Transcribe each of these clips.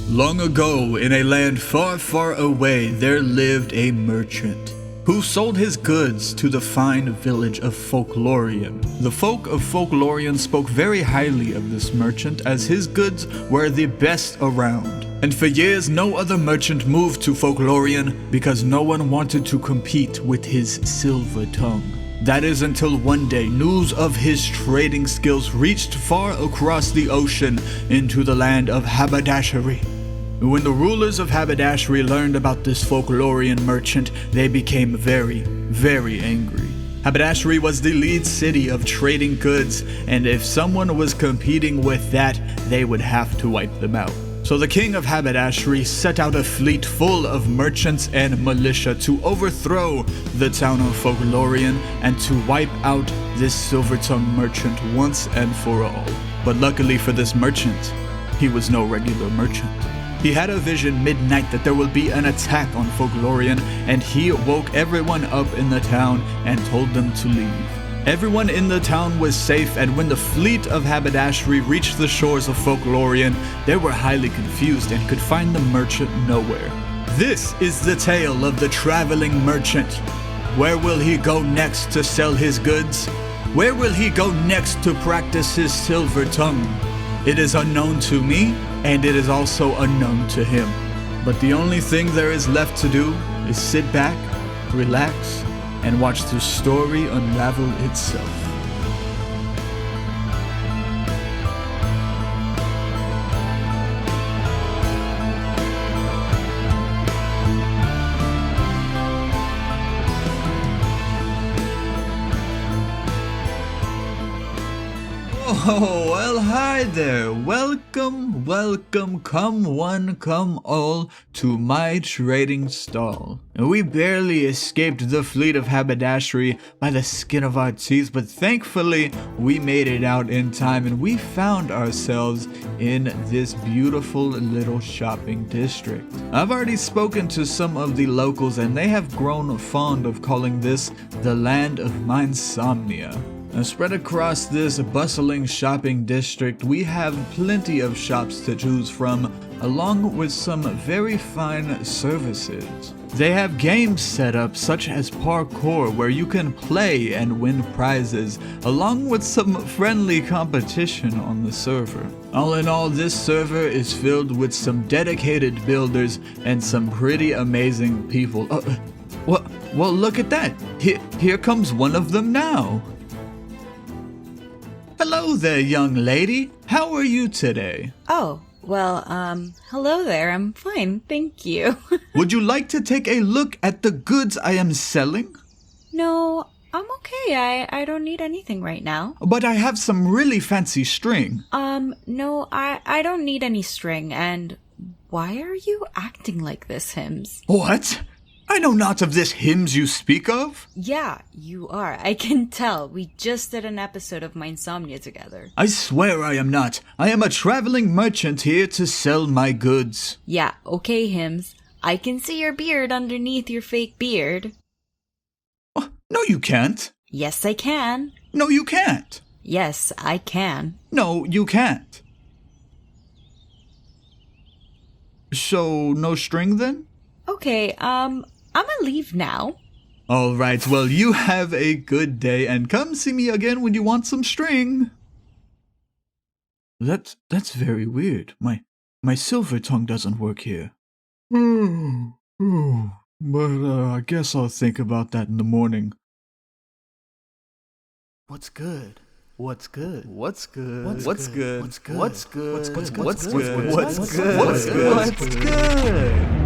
Long ago, in a land far, far away, there lived a merchant who sold his goods to the fine village of Folklorian. The folk of Folklorian spoke very highly of this merchant, as his goods were the best around. And for years, no other merchant moved to Folklorian because no one wanted to compete with his silver tongue. That is until one day, news of his trading skills reached far across the ocean into the land of haberdashery. When the rulers of haberdashery learned about this Folklorian merchant, they became very, very angry. Haberdashery was the lead city of trading goods, and if someone was competing with that, they would have to wipe them out. So the king of haberdashery set out a fleet full of merchants and militia to overthrow the town of Folklorian and to wipe out this silver-tongued merchant once and for all. But luckily for this merchant, he was no regular merchant. He had a vision midnight that there will be an attack on Folklorian, and he woke everyone up in the town and told them to leave. Everyone in the town was safe, and when the fleet of haberdashery reached the shores of Folklorian, they were highly confused and could find the merchant nowhere. This is the tale of the traveling merchant. Where will he go next to sell his goods? Where will he go next to practice his silver tongue? It is unknown to me, and it is also unknown to him. But the only thing there is left to do is sit back, relax, and watch the story unravel itself. Oh, well, hi there. Welcome, welcome, come one, come all, to my trading stall. We barely escaped the fleet of haberdashery by the skin of our teeth, but thankfully we made it out in time and we found ourselves in this beautiful little shopping district. I've already spoken to some of the locals and they have grown fond of calling this the land of Minesomnia. And spread across this bustling shopping district, we have plenty of shops to choose from, along with some very fine services. They have games set up such as parkour, where you can play and win prizes, along with some friendly competition on the server. All in all, this server is filled with some dedicated builders and some pretty amazing people. Well, look at that. Here comes one of them now. Hello there, young lady. How are you today? Oh, well, hello there. I'm fine, thank you. Would you like to take a look at the goods I am selling? No, I'm okay. I don't need anything right now. But I have some really fancy string. No, I don't need any string. And why are you acting like this, hiimz? What? I know not of this hiimz you speak of. Yeah, you are. I can tell. We just did an episode of Minesomnia together. I swear I am not. I am a traveling merchant here to sell my goods. Yeah, okay, hiimz. I can see your beard underneath your fake beard. No, you can't. Yes, I can. No, you can't. Yes, I can. No, you can't. So, no string then? Okay, I'm gonna leave now. Alright, well, you have a good day, and come see me again when you want some string. That's very weird. My silver tongue doesn't work here. But I guess I'll think about that in the morning. What's good? What's good? What's good? What's good? What's good? What's good? What's good? What's What's good? good? What's What's good? good? What's good? What's good?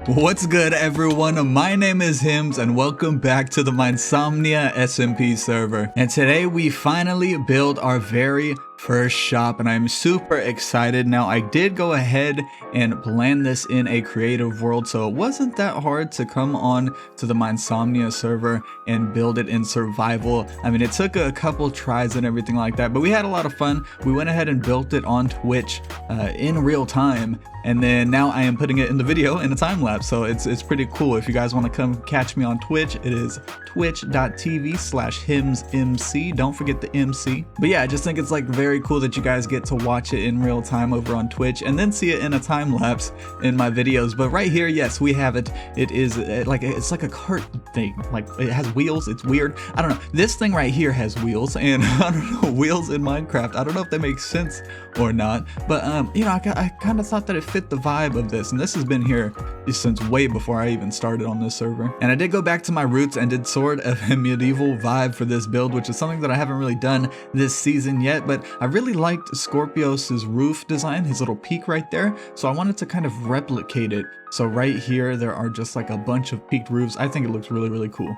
What's good, everyone? My name is hiimz, and welcome back to the Minesomnia SMP server. And today we finally built our very first shop, and I'm super excited. Now, I did go ahead and plan this in a creative world, so it wasn't that hard to come on to the Minesomnia server and build it in survival. I mean, it took a couple tries and everything like that, but we had a lot of fun. We went ahead and built it on Twitch in real time, and then now I am putting it in the video in a time lapse, so it's pretty cool. If you guys want to come catch me on Twitch, it is twitch.tv/hiimzMC. Don't forget the MC. But yeah, I just think it's like very very cool that you guys get to watch it in real time over on Twitch and then see it in a time lapse in my videos. But right here, yes, we have it. It is like, it's like a cart thing. Like, it has wheels. It's weird. I don't know. This thing right here has wheels, and I don't know, wheels in Minecraft. I don't know if they make sense or not, but you know, I kind of thought that it fit the vibe of this, and this has been here since way before I even started on this server. And I did go back to my roots and did sort of a medieval vibe for this build, which is something that I haven't really done this season yet, but I really liked Scorpios's roof design, his little peak right there, so I wanted to kind of replicate it. So right here, there are just like a bunch of peaked roofs. I think it looks really, really cool.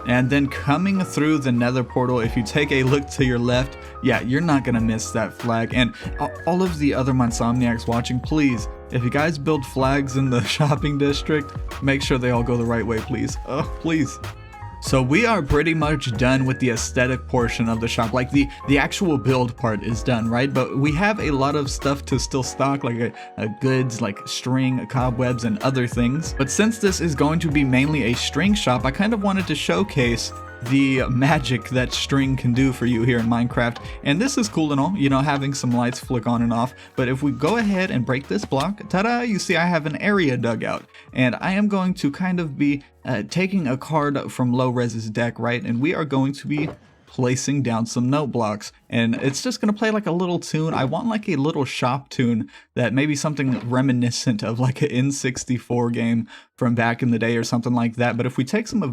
And then coming through the nether portal, if you take a look to your left, yeah, you're not gonna miss that flag. And all of the other Minesomniacs watching, please, if you guys build flags in the shopping district, make sure they all go the right way, please. Oh, please. So we are pretty much done with the aesthetic portion of the shop. Like the actual build part is done, right? But we have a lot of stuff to still stock, like goods like string, cobwebs, and other things. But since this is going to be mainly a string shop, I kind of wanted to showcase the magic that string can do for you here in Minecraft. And this is cool and all, you know, having some lights flick on and off. But if we go ahead and break this block, ta-da, you see I have an area dug out. And I am going to kind of be taking a card from Lowres's deck, right? And we are going to be placing down some note blocks, and it's just gonna play like a little tune. I want like a little shop tune that maybe something reminiscent of like an N64 game from back in the day or something like that. But if we take some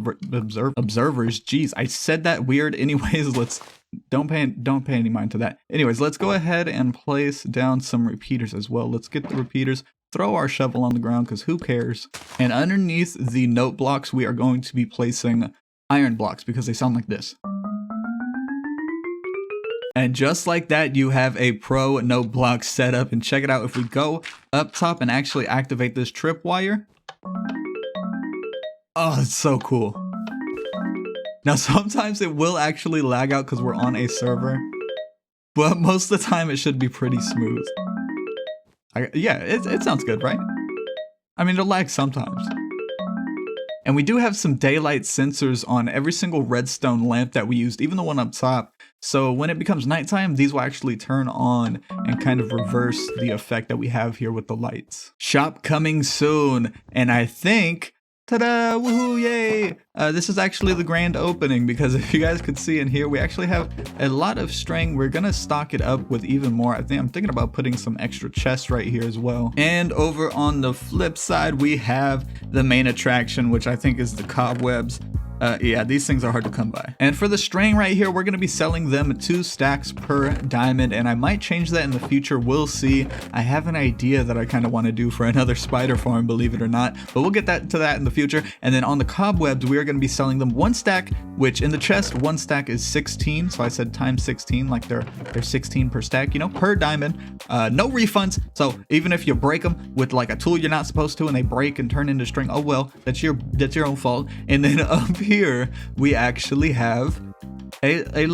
observers, geez, I said that weird. Anyways, let's don't pay any mind to that. Anyways, let's go ahead and place down some repeaters as well. Let's get the repeaters. Throw our shovel on the ground because who cares? And underneath the note blocks, we are going to be placing iron blocks because they sound like this. And just like that, you have a pro note block set up. And check it out. If we go up top and actually activate this tripwire. Oh, it's so cool. Now, sometimes it will actually lag out because we're on a server. But most of the time, it should be pretty smooth. Yeah, it sounds good, right? I mean, it'll lag sometimes. And we do have some daylight sensors on every single redstone lamp that we used, even the one up top. So when it becomes nighttime, these will actually turn on and kind of reverse the effect that we have here with the lights. Shop coming soon. And I think, ta-da, woohoo, yay! This is actually the grand opening, because if you guys could see in here, we actually have a lot of string. We're gonna stock it up with even more. I'm thinking about putting some extra chests right here as well. And over on the flip side, we have the main attraction, which I think is the cobwebs. Yeah, these things are hard to come by. And for the string right here, we're gonna be selling them 2 stacks per diamond, and I might change that in the future. We'll see. I have an idea that I kind of want to do for another spider farm, believe it or not, but we'll get to that in the future. And then on the cobwebs, we are gonna be selling them 1 stack, which in the chest, 1 stack is 16. So I said times 16, like they're 16 per stack, you know, per diamond. No refunds. So even if you break them with like a tool you're not supposed to, and they break and turn into string, oh well, that's your own fault. And then up here we actually have a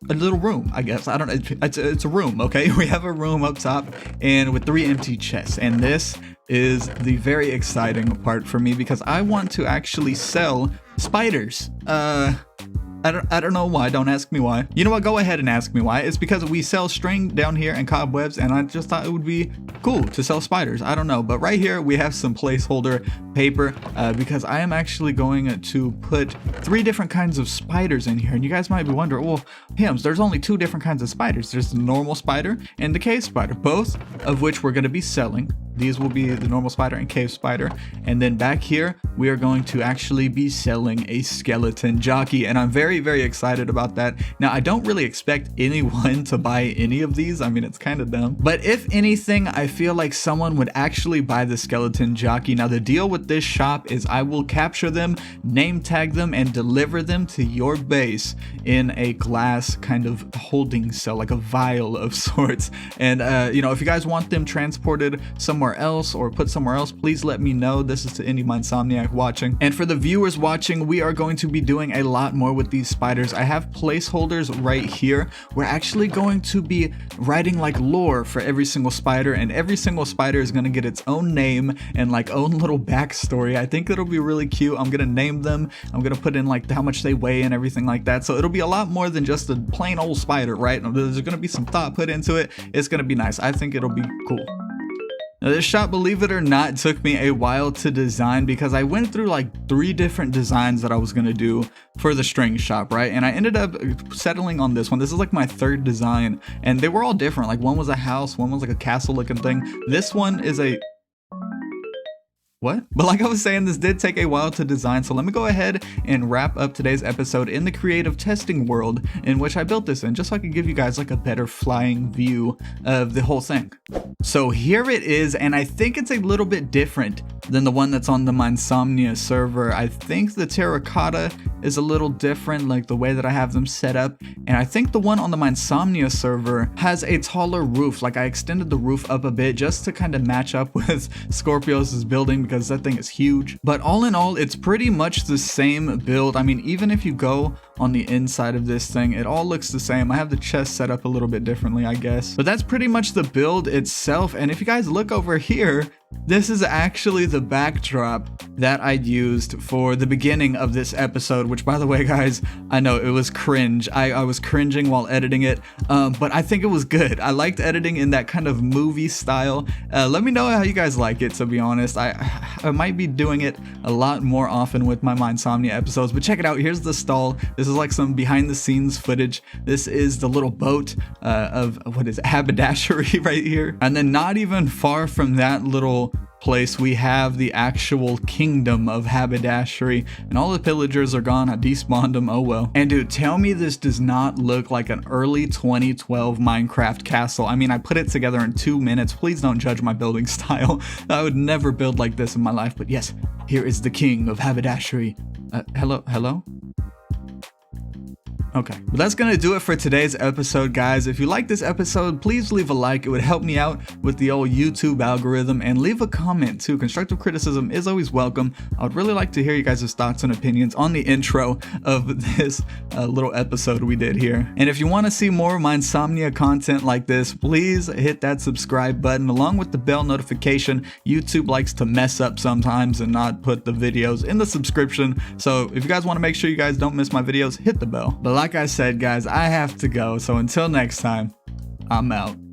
little room, I guess. I don't know, it's a room, okay? We have a room up top and with 3 empty chests, and this is the very exciting part for me because I want to actually sell spiders. I don't know why. Don't ask me why. You know what? Go ahead and ask me why. It's because we sell string down here and cobwebs, and I just thought it would be cool to sell spiders. I don't know. But right here, we have some placeholder paper because I am actually going to put 3 different kinds of spiders in here. And you guys might be wondering, well, Hims, there's only 2 different kinds of spiders. There's the normal spider and the cave spider, both of which we're going to be selling. These will be the normal spider and cave spider. And then back here, we are going to actually be selling a skeleton jockey. And I'm very, very excited about that. Now, I don't really expect anyone to buy any of these. I mean, it's kind of dumb. But if anything, I feel like someone would actually buy the skeleton jockey. Now, the deal with this shop is I will capture them, name tag them, and deliver them to your base in a glass kind of holding cell, like a vial of sorts. And, you know, if you guys want them transported somewhere else or put somewhere else, please let me know. This is to any Minesomniac watching. And for the viewers watching, we are going to be doing a lot more with these spiders. I have placeholders right here. We're actually going to be writing like lore for every single spider, and every single spider is gonna get its own name and like own little backstory. I think it'll be really cute. I'm gonna name them. I'm gonna put in like how much they weigh and everything like that. So it'll be a lot more than just a plain old spider, right? There's gonna be some thought put into it. It's gonna be nice. I think it'll be cool. Now this shop, believe it or not, took me a while to design because I went through like 3 different designs that I was gonna do for the string shop, right? And I ended up settling on this one. This is like my 3rd design, and they were all different. Like one was a house, one was like a castle looking thing. This one is a what? But like I was saying, this did take a while to design, so let me go ahead and wrap up today's episode in the creative testing world in which I built this in, just so I could give you guys like a better flying view of the whole thing. So here it is, and I think it's a little bit different than the one that's on the Minesomnia server. I think the terracotta is a little different, like the way that I have them set up, and I think the one on the Minesomnia server has a taller roof. Like I extended the roof up a bit just to kind of match up with Scorpios' building, because that thing is huge. But all in all, it's pretty much the same build. I mean, even if you go on the inside of this thing, it all looks the same. I have the chest set up a little bit differently, I guess, but that's pretty much the build itself. And if you guys look over here, this is actually the backdrop that I used for the beginning of this episode, which, by the way, guys, I know it was cringe. I was cringing while editing it, but I think it was good. I liked editing in that kind of movie style. Let me know how you guys like it, to be honest. I might be doing it a lot more often with my Minesomnia episodes, but check it out. Here's the stall. This is like some behind the scenes footage. This is the little boat of, what is it, haberdashery right here. And then not even far from that little place, we have the actual kingdom of haberdashery, and all the pillagers are gone. I despawned them, oh well. And dude, tell me this does not look like an early 2012 Minecraft castle. I mean, I put it together in 2 minutes. Please don't judge my building style. I would never build like this in my life, but yes, here is the king of haberdashery. Hello? Okay, but that's gonna do it for today's episode, guys. If you like this episode, please leave a like. It would help me out with the old YouTube algorithm, and leave a comment too. Constructive criticism is always welcome. I would really like to hear you guys' thoughts and opinions on the intro of this little episode we did here. And if you want to see more Minesomnia content like this, please hit that subscribe button along with the bell notification. YouTube likes to mess up sometimes and not put the videos in the subscription, so if you guys want to make sure you guys don't miss my videos, hit the bell. But like I said, guys, I have to go, so until next time, I'm out.